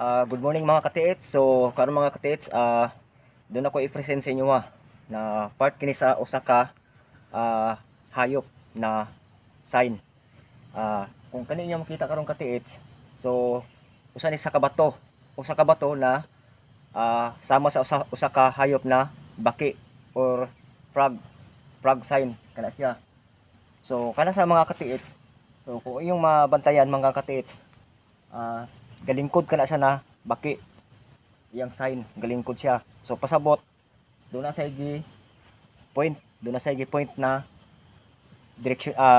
Good morning mga katiits. So karon mga katiits, doon ako i-present sa inyo na part kini sa usa ka hayop na sign. Kung kani inyo makita karon katiits, so usa ni sa kabato, na sama sa usa ka hayop na baki or frog sign kana siya. So kana sa mga katiits, so kung inyong mabantayan mga katiits, galingkod ka na siya na baki yang sign, galingkod siya. So pasabot doon na sa point na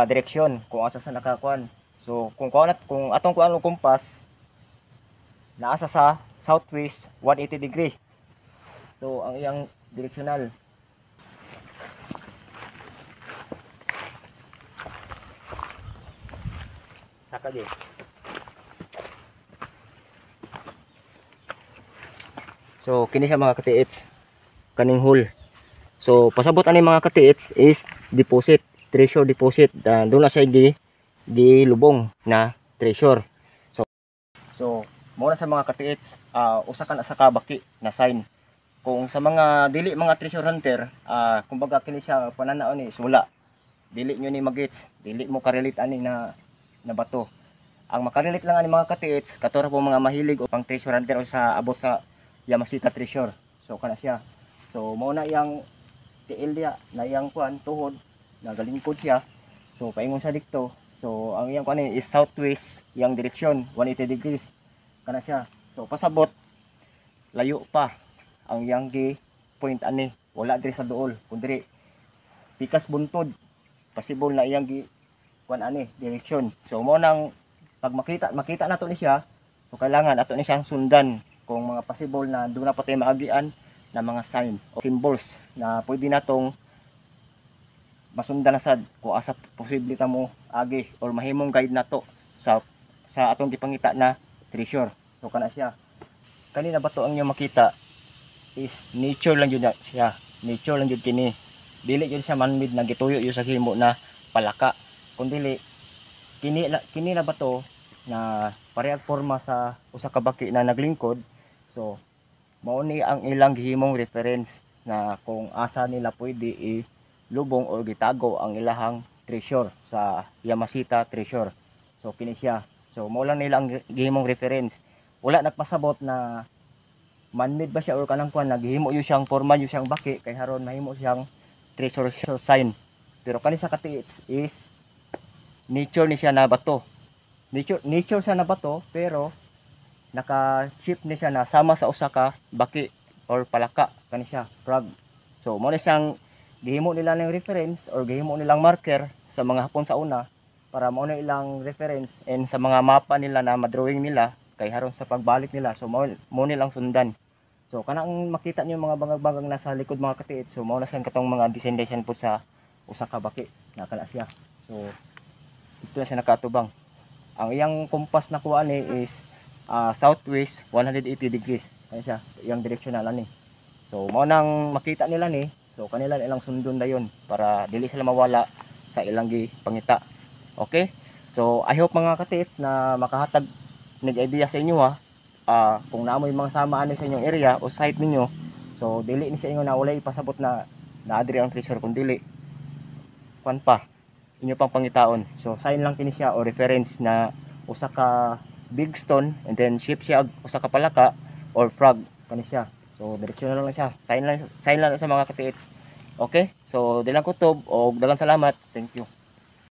direksyon kung asa sa nakakuan. So kung atong kuan og kompas naasa sa southwest 180 degrees. So ang iyang directional saka di. So kini siya mga katiits, kaning hole. So pasabot ani mga katiits is deposit, treasure deposit. Doon na siya di lubong na treasure. So mo na sa mga katiits, usa ka na sa kabaki na sign. Kung sa mga dili mga treasure hunter, kumbaga kini siya pananaon ni wala. Dili nyo ni magits, dili mo karelate ani na bato. Ang makarelate lang ani mga katiits, katura po mga mahilig o pang treasure hunter o sa abot sa Yamashita treasure. So kana siya. So mao na yang tiil dia na yang kuan tuhod na galingkod siya. So paingon sa dikto. So ang iyang kuan is southwest yang direksyon 180 degrees. Kana siya. So pasabot layo pa ang yang gi point ani. Wala diri sa duol kundi pikas buntod. Possible na iyang gi kuan ani direksyon. So mao nang pag makita nato ni siya, so kailangan ato ni siyang sundan kung mga possible na doon na pati maagian na mga sign o symbols na pwede natong masundan na sad kung asa posible ta mo agi or mahimong guide nato sa atong gipangita na treasure. So kana siya. Kanina ba to ang inyo makita is nature lang yun siya. Nature lang yun kini. Dili yun siya man-made na gituyo yun sa himo na palaka. Kundi kini na ba to na parehag forma sa usa ka baki na naglingkod. So mao ni ang ilang gihimong reference na kung asa nila pwede ilubong o gitago ang ilahang treasure sa Yamashita treasure. So kini siya. So mao lang nila ang gihimong reference. Wala nagpasabot na man-made ba siya or kanang kuan naghimo yu siyang forma yu siyang baki kay haron mahimo siyang treasure sign. Pero kani sa katiits is nature ni siya na bato. Nature siya na bato pero naka-chip ni siya na sama sa usa ka baki or palaka kani siya frog. So mo ni siyang gihimo nila ng reference or gihimo nilang marker sa mga Hapon sa una para mo na ilang reference and sa mga mapa nila na madrawing nila kay haron sa pagbalik nila. So mo nilang sundan. So kanang makita niyo mga bangag-bangag nasa likod mga katiit. So mo na siyang katong mga descendation po sa usa ka baki na kana siya. So ito na siya nakatubang. Ang iyang compass na kuha ni is southwest 180 degrees. Kaya siya, yung directional ani. So mao nang makita nila ni. So kanila ilang sundon dayon para dili sila mawala sa ilang pangita. Okay? So I hope mga katiits na makahatag nig idea sa inyo kung naamoy mga sama ani sa inyong area o site ninyo. So dili ni sa inyo na walay ipasabot na naadiri ang treasure kung dili kuan pa inyo pang pangitaon. So sign lang kini siya o reference na usa ka big stone and then shape siya usa ka palaka or frog kani siya. So directional lang siya. Sign lang sa mga katiits. Okay? So dilang kutob og daghang salamat. Thank you.